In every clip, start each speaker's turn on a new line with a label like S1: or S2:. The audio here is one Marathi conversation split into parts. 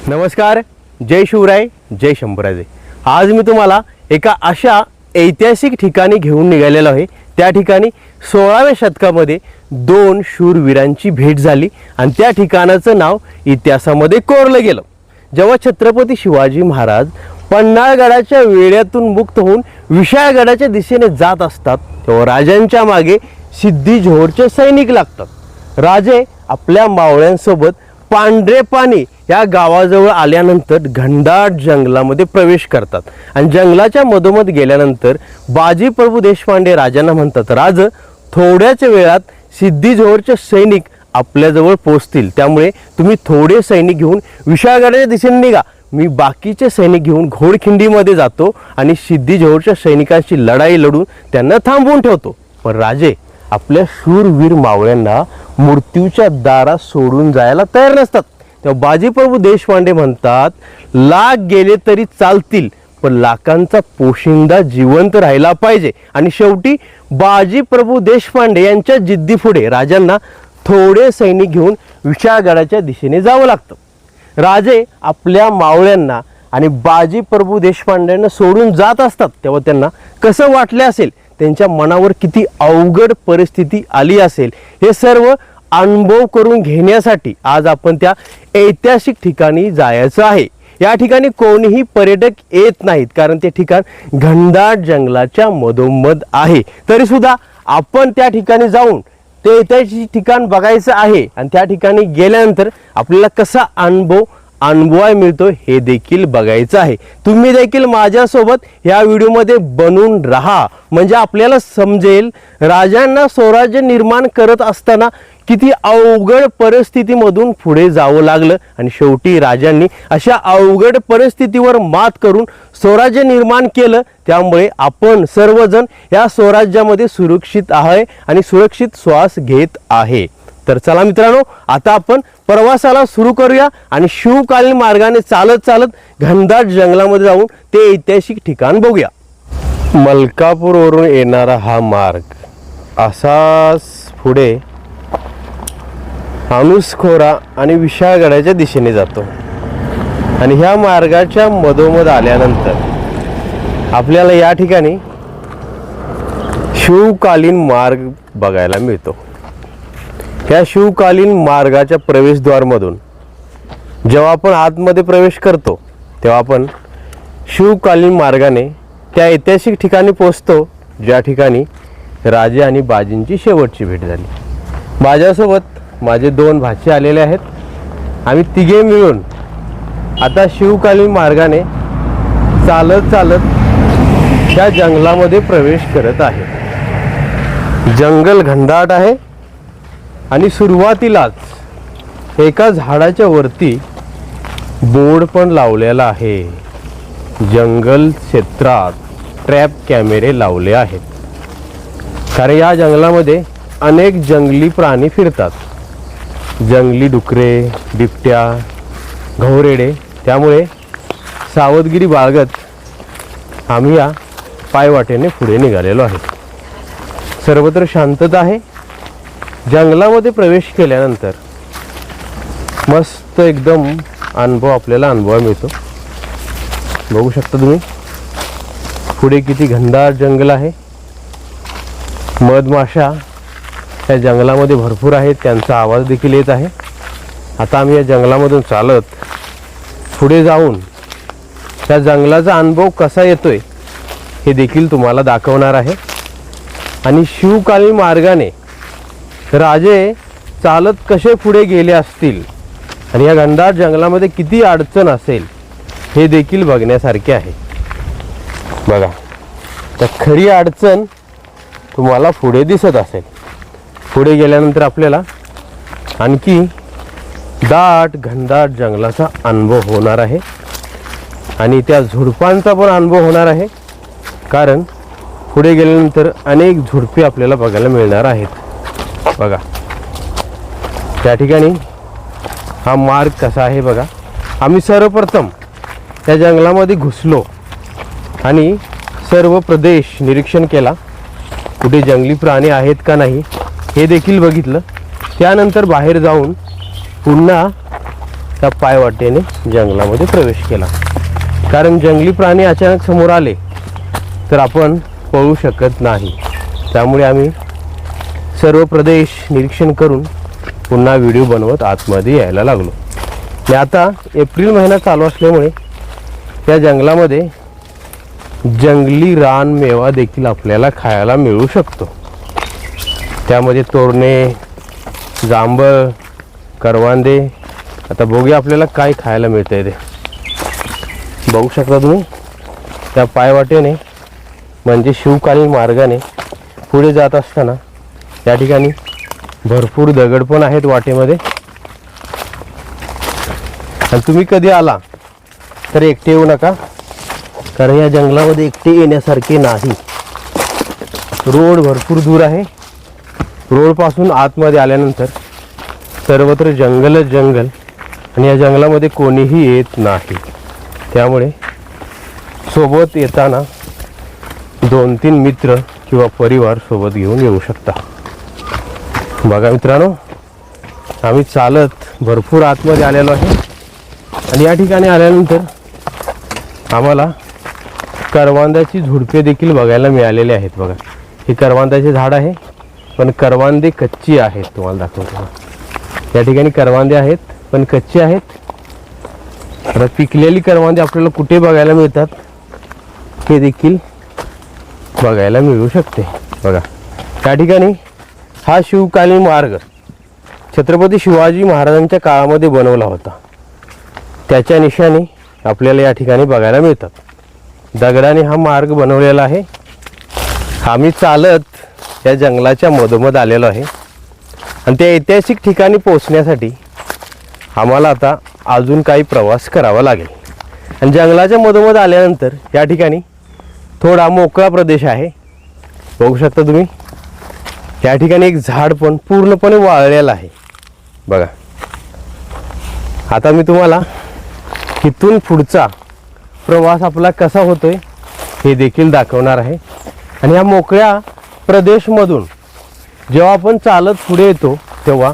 S1: नमस्कार, जय शिवराय, जय शंभूराजे। आज मी तुम्हाला एका अशा ऐतिहासिक ठिकाणी घेऊन निघालेलो आहे। त्या ठिकाणी 16व्या शतकामध्ये दोन शूरवीरांची भेट झाली आणि त्या ठिकाणाचं नाव इतिहासामध्ये कोरलं गेलं। जेव्हा छत्रपती शिवाजी महाराज पन्हाळगडाच्या वेढ्यातून मुक्त होऊन विशाळगडाच्या दिशेने जात असतात तेव्हा राजांच्या मागे सिद्धी जोहरचे सैनिक लागतात। राजे आपल्या मावळ्यांसोबत पांढरे पाणी या गावाजवळ आल्यानंतर घनदाट जंगलामध्ये प्रवेश करतात आणि जंगलाच्या मधोमध गेल्यानंतर बाजी प्रभू देशपांडे राजांना म्हणतात, राज थोड्याच वेळात सिद्धी जोहरचे सैनिक आपल्याजवळ पोहोचतील, त्यामुळे तुम्ही थोडे सैनिक घेऊन विशाळगडाच्या दिशेने निघा। मी बाकीचे सैनिक घेऊन घोडखिंडीमध्ये जातो आणि सिद्धी जोहरच्या सैनिकांची लढाई लढून त्यांना थांबवून ठेवतो। पण राजे आपल्या शूरवीर मावळ्यांना मृत्यूच्या दारात सोडून जायला तयार नसतात। तेव्हा बाजी प्रभू देशपांडे म्हणतात, लाख गेले तरी चालतील पण लाखांचा पोशिंदा जिवंत राहिला पाहिजे। आणि शेवटी बाजी प्रभू देशपांडे यांच्या जिद्दीपुढे राजांना थोडे सैनिक घेऊन विशाळगडाच्या दिशेने जावं लागतं। राजे आपल्या मावळ्यांना आणि बाजी प्रभू देशपांडेंना सोडून जात असतात तेव्हा त्यांना कसं वाटले असेल, त्यांच्या मनावर किती अवघड परिस्थिती आली असेल, हे सर्व अनुभव करून घेण्यासाठी आज आपण त्या ऐतिहासिक ठिकाणी जायचं आहे। या ठिकाणी कोणीही पर्यटक येत नाहीत कारण ते ठिकाण घनदाट जंगलाच्या मधोमध आहे। तरी सुद्धा आपण त्या ठिकाणी जाऊन ते ऐतिहासिक ठिकाण बघायचं आहे आणि त्या ठिकाणी गेल्यानंतर आपल्याला कसा अनुभवाय मिळतो हे देखील बघायचं आहे। तुम्ही देखील माझ्यासोबत या व्हिडिओमध्ये बनून राहा, म्हणजे आपल्याला समजेल राजांना स्वराज्य निर्माण करत असताना किती अवघड परिस्थितीमधून पुढे जावं लागलं आणि शेवटी राजांनी अशा अवघड परिस्थितीवर मात करून स्वराज्य निर्माण केलं। त्यामुळे आपण सर्वजण या स्वराज्यामध्ये सुरक्षित आहे आणि सुरक्षित श्वास घेत आहे। तर चला मित्रांनो, आता आपण प्रवासाला सुरू करूया आणि शिवकालीन मार्गाने चालत चालत घनदाट जंगलामध्ये जाऊन ते ऐतिहासिक ठिकाण बघूया। मलकापूरवरून येणारा हा मार्ग असाच पुढे अनुसखोरा आणि विशाळगडाच्या दिशेने जातो आणि ह्या मार्गाच्या मधोमध आल्यानंतर आपल्याला या ठिकाणी शिवकालीन मार्ग बघायला मिळतो। ह्या शिवकालीन मार्गाच्या प्रवेशद्वारमधून जेव्हा आपण आतमध्ये प्रवेश करतो तेव्हा आपण शिवकालीन मार्गाने त्या ऐतिहासिक ठिकाणी पोहोचतो ज्या ठिकाणी राजे आणि बाजींची शेवटची भेट झाली। माझ्यासोबत माझे दोन भाचे आलेले आहेत। आम्ही तिघे मिळून आता शिवकालीन मार्गाने चालत चालत त्या जंगलामध्ये प्रवेश करत आहे। जंगल घनदाट आहे आणि सुरुवातीलाच एका झाडाच्या वरती बोर्ड पण लावलेला आहे। जंगल क्षेत्रात ट्रॅप कॅमेरे लावले आहेत कारण या जंगलामध्ये अनेक जंगली प्राणी फिरतात, जंगली डुकरे, बिबट्या, घोरेडे। त्यामुळे सावधगिरी बाळगत आम्ही या पायवाटेने पुढे निघालेलो आहे। सर्वत्र शांतता आहे। जंगलामध्ये प्रवेश केल्यानंतर मस्त एकदम आपल्याला अनुभव मिळतो। बघू शकता तुम्ही पुढे किती घनदाट जंगल आहे। मधमाशा या जंगलामध्ये भरपूर आहेत, त्यांचा आवाज देखील येत आहे। आता आम्ही या जंगलामधून चालत पुढे जाऊन त्या जंगलाचा अनुभव कसा येतोय हे देखील तुम्हाला दाखवणार आहे। आणि शिवकालीन मार्गाने राजे चालत कसे पुढे गेले असतील आणि या घनदाट जंगलामध्ये किती अडचण असेल हे देखील बघण्यासारखे आहे। बघा, तर खरी अडचण तुम्हाला पुढे दिसत असेल। पुढे गेल्यानंतर आपल्याला आणखी घनदाट जंगलाचा अनुभव होणार आहे आणि त्या झुडपांचा पण अनुभव होणार आहे कारण पुढे गेल्यानंतर अनेक झुडपे आपल्याला बघायला मिळणार आहेत। बघा त्या ठिकाणी हा मार्ग कसा आहे बघा। आम्ही सर्वप्रथम त्या जंगलामध्ये घुसलो आणि सर्व प्रदेश निरीक्षण केला, कुठे जंगली प्राणी आहेत का नाही हे देखील बघितलं। त्यानंतर बाहेर जाऊन पुन्हा त्या पायवाटेने जंगलामध्ये प्रवेश केला. कारण जंगली प्राणी अचानक समोर आले तर आपण पळू शकत नाही. त्यामुळे आम्ही सर्व प्रदेश निरीक्षण करून पुन्हा व्हिडिओ बनवत आतमध्ये यायला लागलो. आणि आता एप्रिल महिना चालू असल्यामुळे या जंगलामध्ये जंगली रानमेवा देखील आपल्याला खायला मिळू शकतो. त्यामध्ये तोरणे, जांभळ, करवांदे. आता बघूया आपल्याला काय खायला मिळतंय ते. बघू शकता तुम्ही त्या पायवाटेने म्हणजे शिवकालीन मार्गाने पुढे जात असताना या ठिकाणी भरपूर दगड पण आहेत वाटेमध्ये. आणि तुम्ही कधी आला तर एकटे येऊ नका, कारण या जंगलामध्ये एकटे येण्यासारखे नाही. रोड भरपूर दूर आहे. रोडपासून आतमध्ये आल्यानंतर सर्वत्र जंगलच जंगल आणि या जंगलामध्ये कोणीही येत नाही. त्यामुळे सोबत येताना 2-3 मित्र किंवा परिवार सोबत घेऊन येऊ शकता. बघा मित्रांनो, आम्ही चालत भरपूर आतमध्ये आलेलो आहे आणि या ठिकाणी आल्यानंतर आम्हाला करवांद्याची झुडपे देखील बघायला मिळालेले आहेत. बघा, हे करवांद्याचे झाड आहे, पण करवांदे कच्ची आहेत. तुम्हाला दाखवतो. या ठिकाणी करवांदे आहेत पण कच्चे आहेत. आता पिकलेली करवांदे आपल्याला कुठे बघायला मिळतात हे देखील बघायला मिळू शकते. बघा, त्या ठिकाणी हा शिवकालीन मार्ग छत्रपती शिवाजी महाराजांच्या काळामध्ये बनवला होता. त्याच्या निशाणी आपल्याला या ठिकाणी बघायला मिळतात. दगडाने हा मार्ग बनवलेला आहे. आम्ही चालत या जंगलाच्या मधोमध आलेलो आहे आणि त्या ऐतिहासिक ठिकाणी पोहोचण्यासाठी आम्हाला आता अजून काही प्रवास करावा लागेल. आणि जंगलाच्या मधोमध आल्यानंतर या ठिकाणी थोडा मोकळा प्रदेश आहे. बघू शकता तुम्ही, या ठिकाणी एक झाड पण पूर्णपणे वाळलेलं आहे. बघा, आता मी तुम्हाला इथून पुढचा प्रवास आपला कसा होतोय हे देखील दाखवणार आहे. आणि या मोकळ्या प्रदेशमधून जेव्हा आपण चालत पुढे येतो तेव्हा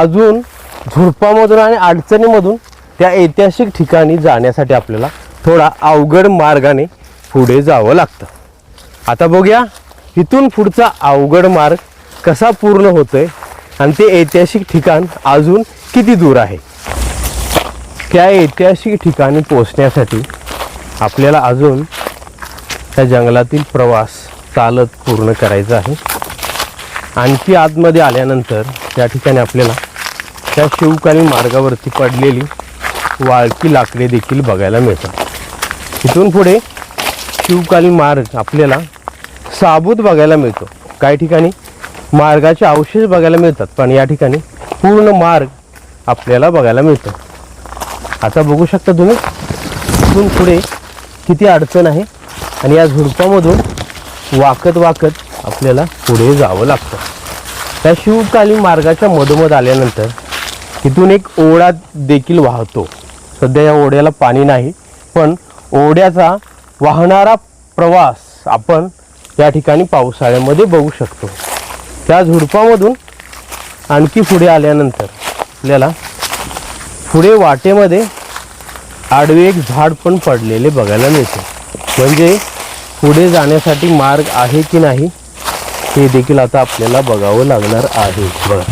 S1: अजून झुडपामधून आणि अडचणीमधून त्या ऐतिहासिक ठिकाणी जाण्यासाठी आपल्याला थोडा अवघड मार्गाने पुढे जावं लागतं. आता बघूया इथून पुढचा अवघड मार्ग कसा पूर्ण होतोय आणि ते ऐतिहासिक ठिकाण अजून किती दूर आहे. त्या ऐतिहासिक ठिकाणी पोहोचण्यासाठी आपल्याला अजून त्या जंगलातील प्रवास चालत पूर्ण करायचा आहे. आणखी आतमध्ये आल्यानंतर या ठिकाणी आपल्याला त्या शिवकालीन मार्गावरती पडलेली वाळकी लाकडे देखील बघायला मिळतात. इथून पुढे शिवकालीन मार्ग आपल्याला साबूत बघायला मिळतो. काही ठिकाणी मार्गाचे अवशेष बघायला मिळतात, पण या ठिकाणी पूर्ण मार्ग आपल्याला बघायला मिळतो. आता बघू शकता तुम्ही इथून पुढे किती अडचण आहे आणि या झुडपामधून वाकत वाकत आपल्याला पुढे जावं लागतं. त्या शिवकालीन मार्गाच्या मधोमध आल्यानंतर इथून एक ओढा देखील वाहतो. सध्या या ओढ्याला पाणी नाही, पण ओढ्याचा वाहणारा प्रवास आपण या ठिकाणी पावसाळ्यामध्ये बघू शकतो. त्या झुडपामधून आणखी पुढे आल्यानंतर आपल्याला पुढे वाटेमध्ये आडवे एक झाड पण पडलेले बघायला मिळते. म्हणजे पुढे जाण्यासाठी मार्ग आहे की नाही हे देखील आता आपल्याला बघावं लागणार आहे. बघा,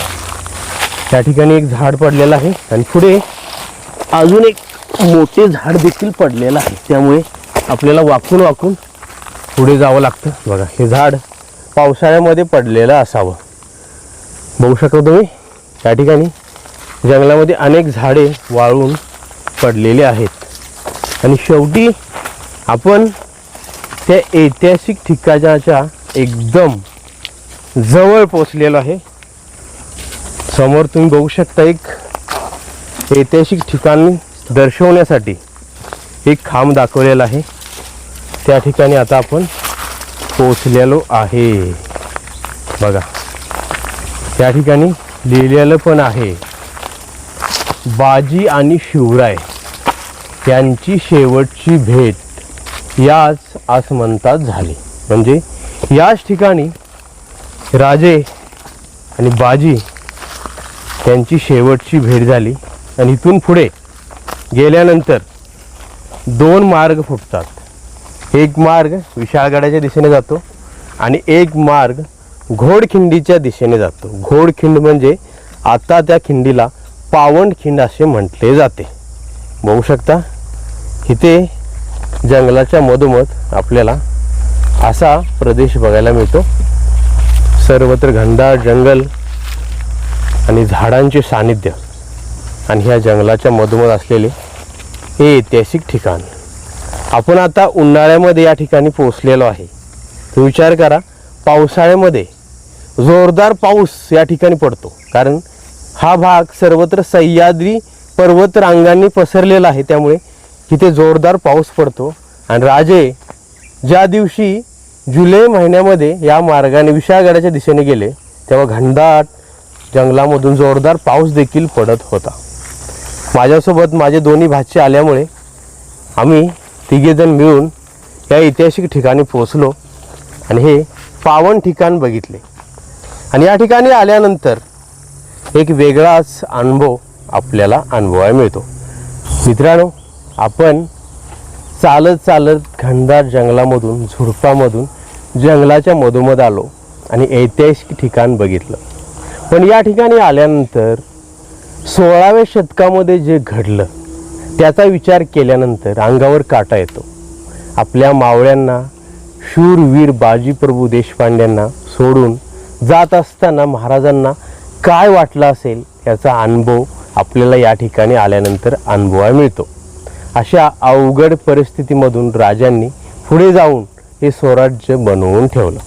S1: त्या ठिकाणी एक झाड पडलेलं आहे आणि पुढे अजून एक मोठे झाड देखील पडलेलं आहे. त्यामुळे आपल्याला वाकून वाकून पुढे जावं लागतं. बघा, हे झाड पावसाळ्यामध्ये पडलेलं असावं. बघू शकता तुम्ही, त्या ठिकाणी जंगलामध्ये अनेक झाडे वाळून पडलेले आहेत. आणि शेवटी आपण त्या ऐतिहासिक ठिकाणाच्या एकदम जवळ पोचलेलो आहे. समोर तुम्ही बघू शकता एक ऐतिहासिक ठिकाण दर्शवण्यासाठी एक खांब दाखवलेला आहे. त्या ठिकाणी आता आपण पोचलेलो आहे. बघा, त्या ठिकाणी लिहिलेलं पण आहे, बाजी आणि शिवराय यांची शेवटची भेट याच आसमंतात झाली. म्हणजे याच ठिकाणी राजे आणि बाजी यांची शेवटची भेट झाली आणि इथून पुढे गेल्यानंतर दोन मार्ग फुटतात. एक मार्ग विशाळगडाच्या दिशेने जातो आणि एक मार्ग घोडखिंडीच्या दिशेने जातो. घोडखिंड म्हणजे आता त्या खिंडीला पावनखिंड असे म्हटले जाते. बघू शकता इथे जंगलाच्या मधोमध आपल्याला असा प्रदेश बघायला मिळतो. सर्वत्र घनदाट जंगल आणि झाडांचे सानिध्य आणि ह्या जंगलाच्या मधोमध असलेले हे ऐतिहासिक ठिकाण. आपण आता उन्हाळ्यामध्ये या ठिकाणी पोहोचलेलो आहे. तो विचार करा, पावसाळ्यामध्ये जोरदार पाऊस या ठिकाणी पडतो, कारण हा भाग सर्वत्र सह्याद्री पर्वत रांगांनी पसरलेला आहे. त्यामुळे इथे जोरदार पाऊस पडतो. आणि राजे ज्या दिवशी जुलै महिन्यामध्ये या मार्गाने विशाळगडाच्या दिशेने गेले तेव्हा घनदाट जंगलामधून जोरदार पाऊस देखील पडत होता. माझ्यासोबत माझे दोन्ही भाचे आल्यामुळे आम्ही तिघेजण मिळून या ऐतिहासिक ठिकाणी पोहोचलो आणि हे पावन ठिकाण बघितले. आणि या ठिकाणी आल्यानंतर एक वेगळाच अनुभव आपल्याला अनुभवायला मिळतो. मित्रांनो, आपण चालत चालत घनदाट जंगलामधून झुडपामधून जंगलाच्या मधोमध आलो आणि ऐतिहासिक ठिकाण बघितलं. पण या ठिकाणी आल्यानंतर 16व्या शतकामध्ये जे घडलं त्याचा विचार केल्यानंतर अंगावर काटा येतो. आपल्या मावळ्यांना, शूरवीर बाजीप्रभू देशपांड्यांना सोडून जात असताना महाराजांना काय वाटलं असेल याचा अनुभव आपल्याला या ठिकाणी आल्यानंतर अनुभवायला मिळतो. अशा अवघड परिस्थितीमधून राजांनी पुढे जाऊन हे स्वराज्य बनवून ठेवलं.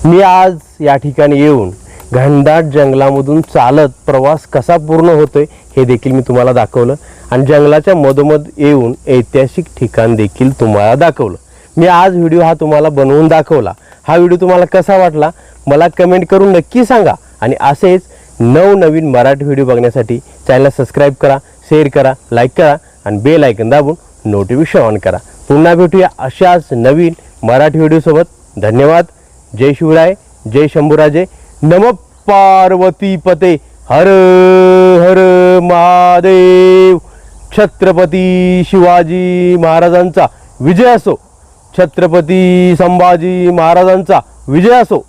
S1: मी आज या ठिकाणी येऊन घनदाट जंगलामधून चालत प्रवास कसा पूर्ण होतोय हे देखील मी तुम्हाला दाखवलं आणि जंगलाच्या मधोमध येऊन ऐतिहासिक ठिकाण देखील तुम्हाला दाखवलं. मी आज व्हिडिओ हा तुम्हाला बनवून दाखवला. हा व्हिडिओ तुम्हाला कसा वाटला मला कमेंट करून नक्की सांगा. आणि असेच नवनवीन मराठी व्हिडिओ बघण्यासाठी चॅनलला सबस्क्राईब करा, शेअर करा, लाईक करा आणि बेल आयकन दाबून नोटिफिकेशन ऑन करा. पुन्हा भेटूया अशाच नवीन मराठी व्हिडिओसोबत. धन्यवाद. जय शिवराय, जय शंभूराजे, नमः पार्वतीपते, हर हर महादेव. छत्रपती शिवाजी महाराजांचा विजय असो. छत्रपती संभाजी महाराजांचा विजय असो.